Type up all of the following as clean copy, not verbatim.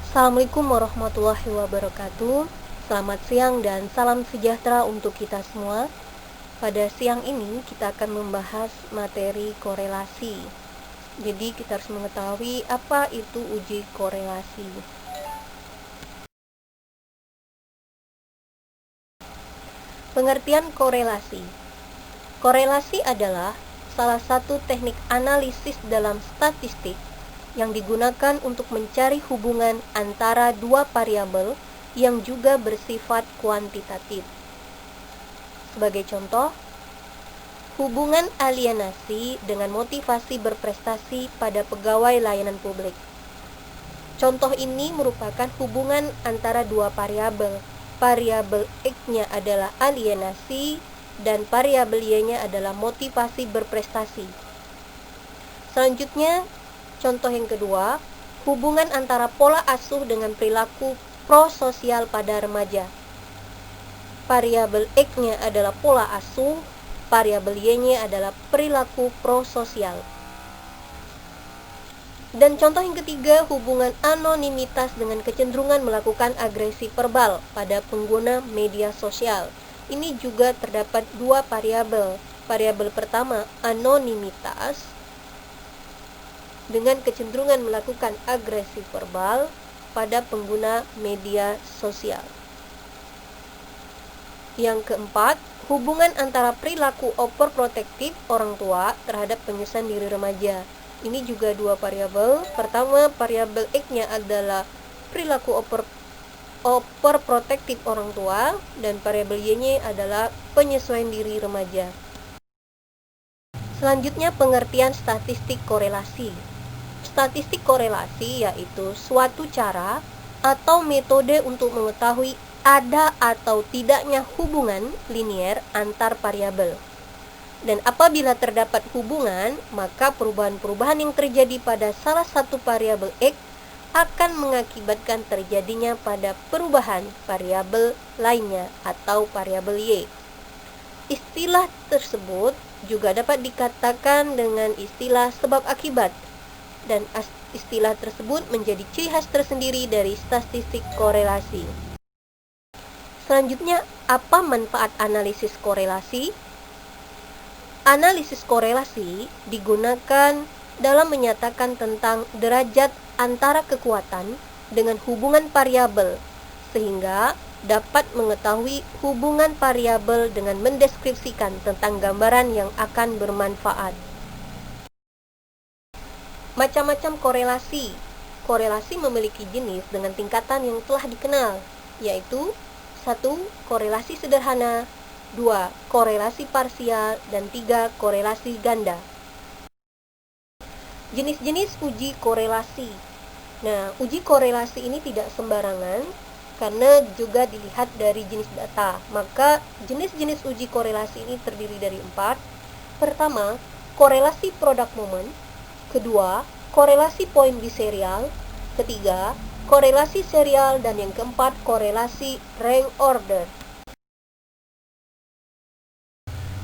Assalamualaikum warahmatullahi wabarakatuh. Selamat siang dan salam sejahtera untuk kita semua. Pada siang ini kita akan membahas materi korelasi. Jadi kita harus mengetahui apa itu uji korelasi. Pengertian korelasi. Korelasi adalah salah satu teknik analisis dalam statistik yang digunakan untuk mencari hubungan antara dua variabel yang juga bersifat kuantitatif. Sebagai contoh, hubungan alienasi dengan motivasi berprestasi pada pegawai layanan publik. Contoh ini merupakan hubungan antara dua variabel. Variabel X-nya adalah alienasi dan variabel Y-nya adalah motivasi berprestasi. Selanjutnya, contoh yang kedua, hubungan antara pola asuh dengan perilaku prososial pada remaja. Variabel X-nya adalah pola asuh, variabel Y-nya adalah perilaku prososial. Dan contoh yang ketiga, hubungan anonimitas dengan kecenderungan melakukan agresi verbal pada pengguna media sosial. Ini juga terdapat dua variabel. Variabel pertama, anonimitas dengan kecenderungan melakukan agresi verbal pada pengguna media sosial. Yang keempat, hubungan antara perilaku overprotektif orang tua terhadap penyesalan diri remaja. Ini juga dua variabel. Pertama, variabel X-nya adalah perilaku overprotektif orang tua dan variabel Y-nya adalah penyesuaian diri remaja. Selanjutnya, pengertian statistik korelasi. Statistik korelasi yaitu suatu cara atau metode untuk mengetahui ada atau tidaknya hubungan linier antar variabel. Dan apabila terdapat hubungan, maka perubahan-perubahan yang terjadi pada salah satu variabel X akan mengakibatkan terjadinya pada perubahan variabel lainnya atau variabel Y. Istilah tersebut juga dapat dikatakan dengan istilah sebab akibat, dan istilah tersebut menjadi ciri khas tersendiri dari statistik korelasi. Selanjutnya, apa manfaat analisis korelasi? Analisis korelasi digunakan dalam menyatakan tentang derajat antara kekuatan dengan hubungan variabel, sehingga dapat mengetahui hubungan variabel dengan mendeskripsikan tentang gambaran yang akan bermanfaat. Macam-macam korelasi. Korelasi memiliki jenis dengan tingkatan yang telah dikenal, yaitu 1. Korelasi sederhana, 2. Korelasi parsial, dan 3. Korelasi ganda. Jenis-jenis uji korelasi. Nah, uji korelasi ini tidak sembarangan karena juga dilihat dari jenis data. Maka jenis-jenis uji korelasi ini terdiri dari 4. Pertama, korelasi product moment. Kedua, korelasi poin biserial. Ketiga, korelasi serial. Dan yang keempat, korelasi rank order.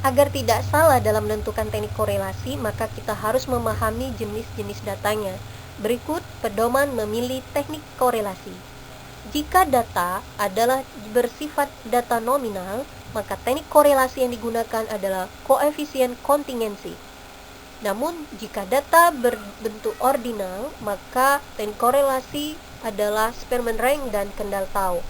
Agar tidak salah dalam menentukan teknik korelasi, maka kita harus memahami jenis-jenis datanya. Berikut pedoman memilih teknik korelasi. Jika data adalah bersifat data nominal, maka teknik korelasi yang digunakan adalah koefisien kontingensi. Namun, jika data berbentuk ordinal, maka teknik korelasi adalah Spearman rank dan Kendall tau.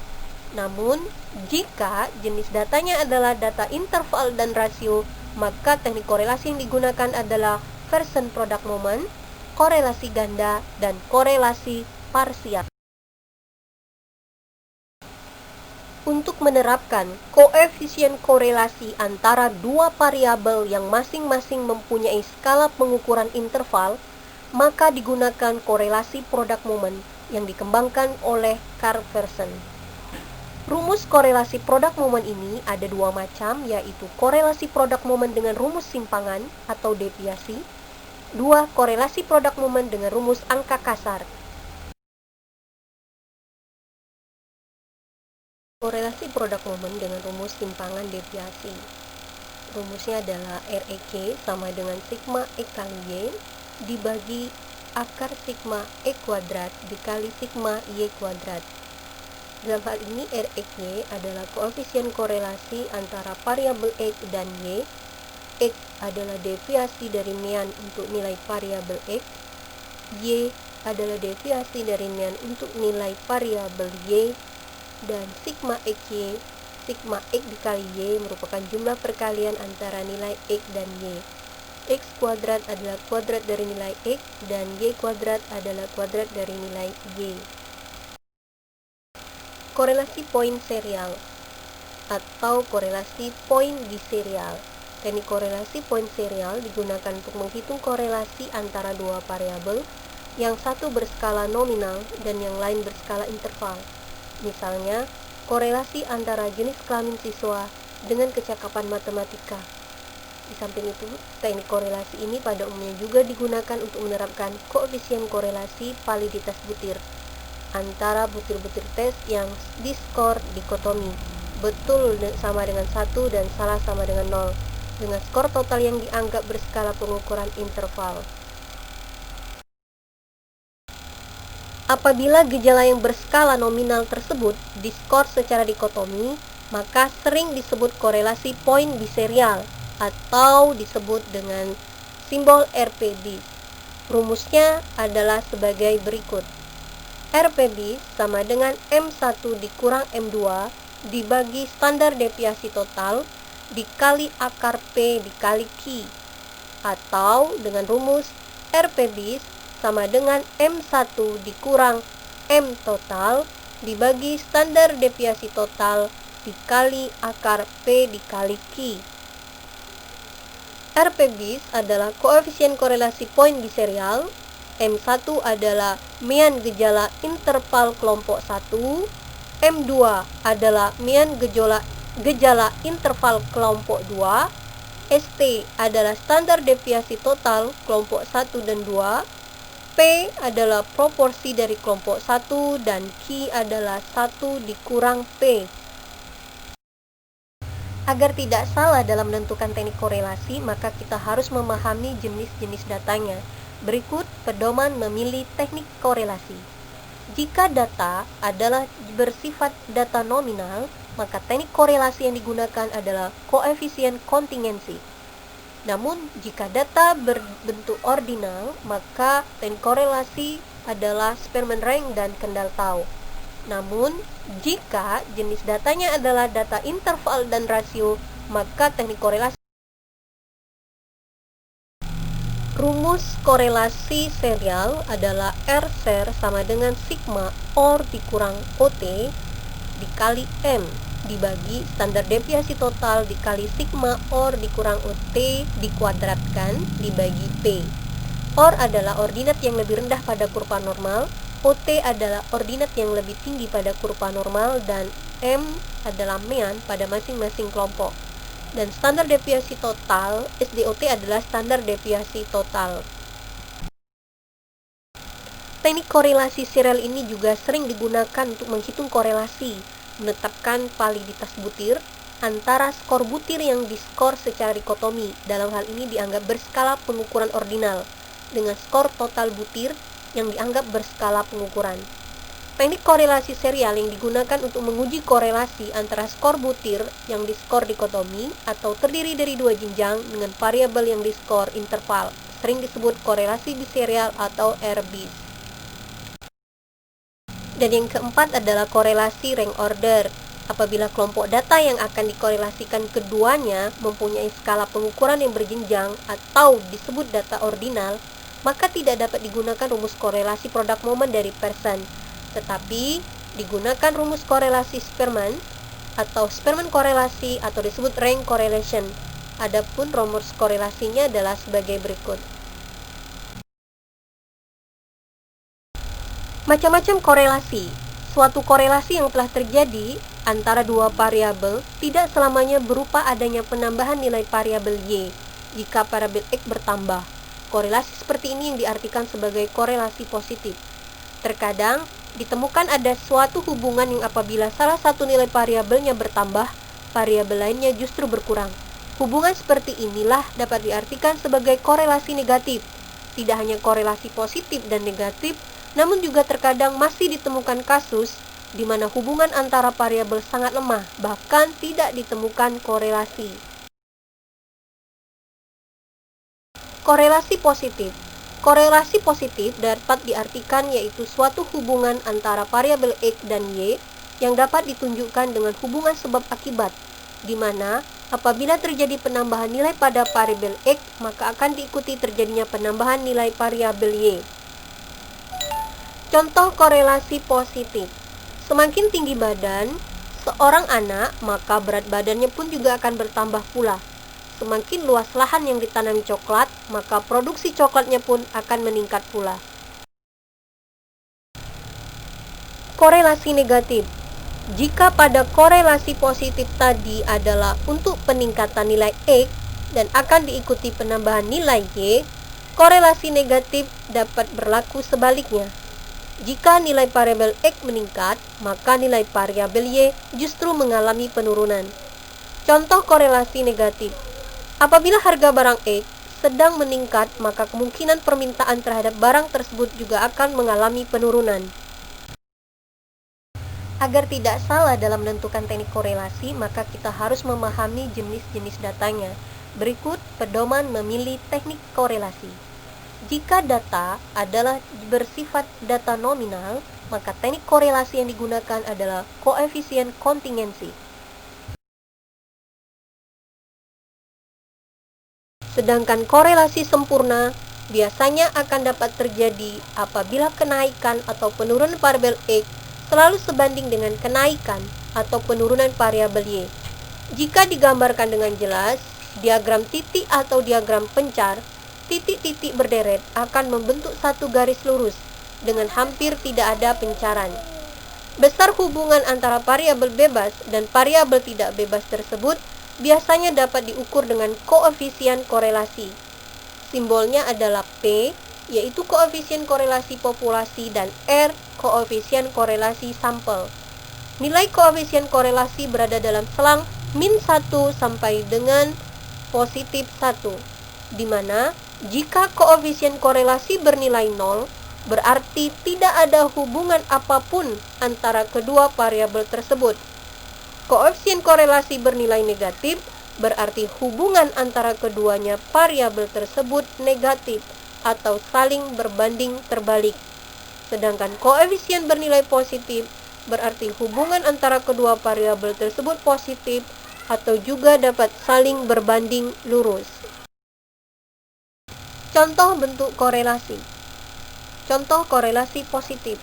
Namun, jika jenis datanya adalah data interval dan rasio, maka teknik korelasi yang digunakan adalah Pearson product moment, korelasi ganda, dan korelasi parsial. Untuk menerapkan koefisien korelasi antara dua variabel yang masing-masing mempunyai skala pengukuran interval, maka digunakan korelasi product moment yang dikembangkan oleh Karl Pearson. Rumus korelasi product moment ini ada dua macam, yaitu korelasi product moment dengan rumus simpangan atau deviasi, 2. Korelasi product moment dengan rumus angka kasar. Korelasi product moment dengan rumus simpangan deviasi. Rumusnya adalah REK sama dengan sigma E kali Y dibagi akar sigma E kuadrat dikali sigma Y kuadrat. Dalam hal ini Rxy adalah koefisien korelasi antara variabel X dan Y. X adalah deviasi dari mean untuk nilai variabel X. Y adalah deviasi dari mean untuk nilai variabel Y. Dan sigma Xy, sigma X dikali Y merupakan jumlah perkalian antara nilai X dan Y. X kuadrat adalah kuadrat dari nilai X dan Y kuadrat adalah kuadrat dari nilai Y. Korelasi poin serial atau korelasi poin biserial. Teknik korelasi poin serial digunakan untuk menghitung korelasi antara dua variabel, yang satu berskala nominal dan yang lain berskala interval. Misalnya, korelasi antara jenis kelamin siswa dengan kecakapan matematika. Di samping itu, teknik korelasi ini pada umumnya juga digunakan untuk menerapkan koefisien korelasi validitas butir antara butir-butir tes yang diskor dikotomi betul sama dengan 1 dan salah sama dengan 0 dengan skor total yang dianggap berskala pengukuran interval. Apabila gejala yang berskala nominal tersebut diskor secara dikotomi, maka sering disebut korelasi poin biserial atau disebut dengan simbol RP bis. Rumusnya adalah sebagai berikut. RP bis sama dengan M1 dikurang M2 dibagi standar deviasi total dikali akar P dikali Q. Atau dengan rumus RP bis sama dengan M1 dikurang M total dibagi standar deviasi total dikali akar P dikali Q. RP bis adalah koefisien korelasi poin biserial. M1 adalah mean gejala interval kelompok 1. M2 adalah mean gejala interval kelompok 2. ST adalah standar deviasi total kelompok 1 dan 2. P adalah proporsi dari kelompok 1 dan Q adalah 1 dikurang P. Agar tidak salah dalam menentukan teknik korelasi, maka kita harus memahami jenis-jenis datanya. Berikut pedoman memilih teknik korelasi. Jika data adalah bersifat data nominal, maka teknik korelasi yang digunakan adalah koefisien kontingensi. Namun, jika data berbentuk ordinal, maka teknik korelasi adalah Spearman rank dan Kendall Tau. Namun, jika jenis datanya adalah data interval dan rasio, maka teknik korelasi. Rumus korelasi serial adalah R ser sama dengan sigma OR dikurang OT dikali M dibagi standar deviasi total dikali sigma OR dikurang OT dikuadratkan dibagi P. OR adalah ordinat yang lebih rendah pada kurva normal, OT adalah ordinat yang lebih tinggi pada kurva normal, dan M adalah mean pada masing-masing kelompok. Dan standar deviasi total SDOT adalah standar deviasi total. Teknik korelasi serial ini juga sering digunakan untuk menghitung korelasi, menetapkan validitas butir antara skor butir yang diskor secara dikotomi, dalam hal ini dianggap berskala pengukuran ordinal, dengan skor total butir yang dianggap berskala pengukuran. Teknik korelasi serial yang digunakan untuk menguji korelasi antara skor butir yang diskor dikotomi atau terdiri dari dua jenjang dengan variabel yang diskor interval, sering disebut korelasi biserial atau R-bis. Dan yang keempat adalah korelasi rank order. Apabila kelompok data yang akan dikorelasikan keduanya mempunyai skala pengukuran yang berjenjang atau disebut data ordinal, maka tidak dapat digunakan rumus korelasi produk momen dari Pearson, tetapi digunakan rumus korelasi Spearman atau Spearman korelasi atau disebut rank correlation. Adapun rumus korelasinya adalah sebagai berikut. Macam-macam korelasi. Suatu korelasi yang telah terjadi antara dua variabel tidak selamanya berupa adanya penambahan nilai variabel Y jika variabel X bertambah. Korelasi seperti ini yang diartikan sebagai korelasi positif. Terkadang ditemukan ada suatu hubungan yang apabila salah satu nilai variabelnya bertambah, variabel lainnya justru berkurang. Hubungan seperti inilah dapat diartikan sebagai korelasi negatif. tidak hanya korelasi positif dan negatif, namun juga terkadang masih ditemukan kasus di mana hubungan antara variabel sangat lemah, bahkan tidak ditemukan korelasi. Korelasi positif. Korelasi positif dapat diartikan yaitu suatu hubungan antara variabel X dan Y yang dapat ditunjukkan dengan hubungan sebab akibat, di mana apabila terjadi penambahan nilai pada variabel X, maka akan diikuti terjadinya penambahan nilai variabel Y. Contoh korelasi positif. Semakin tinggi badan seorang anak, maka berat badannya pun juga akan bertambah pula. Semakin luas lahan yang ditanami coklat, maka produksi coklatnya pun akan meningkat pula. Korelasi negatif. Jika pada korelasi positif tadi adalah untuk peningkatan nilai X dan akan diikuti penambahan nilai Y, korelasi negatif dapat berlaku sebaliknya. Jika nilai variabel X meningkat, maka nilai variabel Y justru mengalami penurunan. Contoh korelasi negatif. Apabila harga barang X sedang meningkat, maka kemungkinan permintaan terhadap barang tersebut juga akan mengalami penurunan. Agar tidak salah dalam menentukan teknik korelasi, maka kita harus memahami jenis-jenis datanya. Berikut pedoman memilih teknik korelasi. Jika data adalah bersifat data nominal, maka teknik korelasi yang digunakan adalah koefisien kontingensi. Sedangkan korelasi sempurna biasanya akan dapat terjadi apabila kenaikan atau penurunan variabel X selalu sebanding dengan kenaikan atau penurunan variabel Y. Jika digambarkan dengan jelas, diagram titik atau diagram pencar, titik-titik berderet akan membentuk satu garis lurus dengan hampir tidak ada pencaran. Besar hubungan antara variabel bebas dan variabel tidak bebas tersebut biasanya dapat diukur dengan koefisien korelasi. Simbolnya adalah P, yaitu koefisien korelasi populasi, dan R, koefisien korelasi sampel. Nilai koefisien korelasi berada dalam selang -1 sampai dengan +1, di mana jika koefisien korelasi bernilai 0, berarti tidak ada hubungan apapun antara kedua variabel tersebut. Koefisien korelasi bernilai negatif, berarti hubungan antara keduanya variabel tersebut negatif atau saling berbanding terbalik. Sedangkan koefisien bernilai positif, berarti hubungan antara kedua variabel tersebut positif atau juga dapat saling berbanding lurus. Contoh bentuk korelasi. Contoh korelasi positif.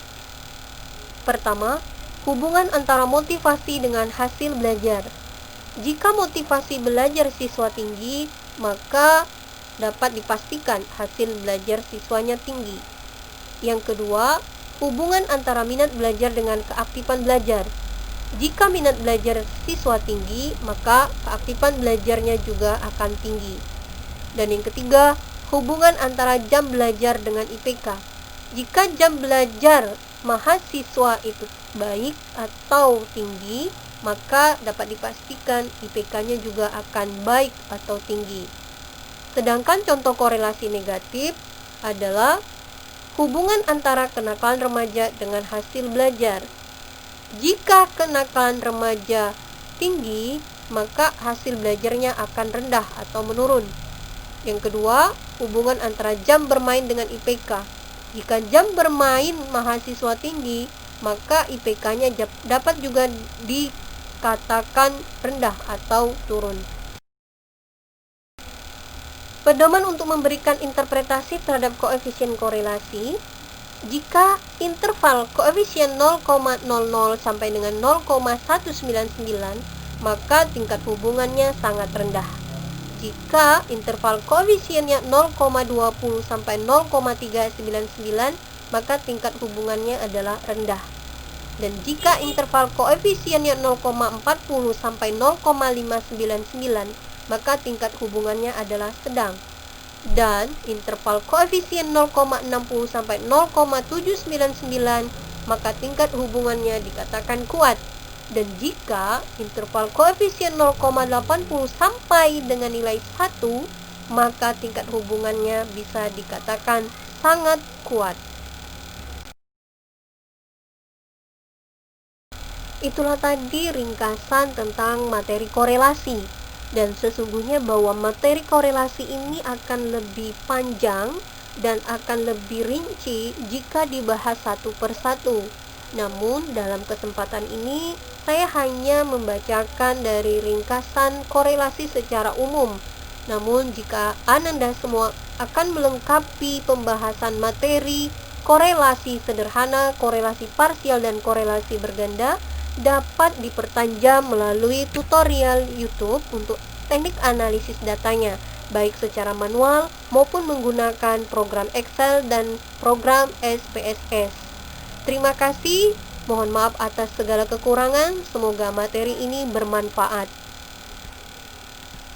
Pertama, hubungan antara motivasi dengan hasil belajar. Jika motivasi belajar siswa tinggi, maka dapat dipastikan hasil belajar siswanya tinggi. Yang kedua, hubungan antara minat belajar dengan keaktifan belajar. Jika minat belajar siswa tinggi, maka keaktifan belajarnya juga akan tinggi. Dan yang ketiga, hubungan antara jam belajar dengan IPK. Jika jam belajar mahasiswa itu baik atau tinggi, maka dapat dipastikan IPK-nya juga akan baik atau tinggi. Sedangkan contoh korelasi negatif adalah hubungan antara kenakalan remaja dengan hasil belajar. Jika kenakalan remaja tinggi, maka hasil belajarnya akan rendah atau menurun. Yang kedua, hubungan antara jam bermain dengan IPK. Jika jam bermain mahasiswa tinggi, maka IPK-nya dapat juga dikatakan rendah atau turun. Pedoman untuk memberikan interpretasi terhadap koefisien korelasi. Jika interval koefisien 0,00 sampai dengan 0,199, maka tingkat hubungannya sangat rendah. Jika interval koefisiennya 0,20 sampai 0,399, maka tingkat hubungannya adalah rendah. Dan jika interval koefisiennya 0,40 sampai 0,599, maka tingkat hubungannya adalah sedang. Dan interval koefisien 0,60 sampai 0,799, maka tingkat hubungannya dikatakan kuat. Dan jika interval koefisien 0,80 sampai dengan nilai 1, maka tingkat hubungannya bisa dikatakan sangat kuat. Itulah tadi ringkasan tentang materi korelasi. Dan sesungguhnya bahwa materi korelasi ini akan lebih panjang dan akan lebih rinci jika dibahas satu persatu. Namun dalam kesempatan ini saya hanya membacakan dari ringkasan korelasi secara umum. Namun jika Ananda semua akan melengkapi pembahasan materi korelasi sederhana, korelasi parsial, dan korelasi berganda, dapat dipertajam melalui tutorial YouTube untuk teknik analisis datanya, baik secara manual maupun menggunakan program Excel dan program SPSS. Terima kasih, mohon maaf atas segala kekurangan, semoga materi ini bermanfaat.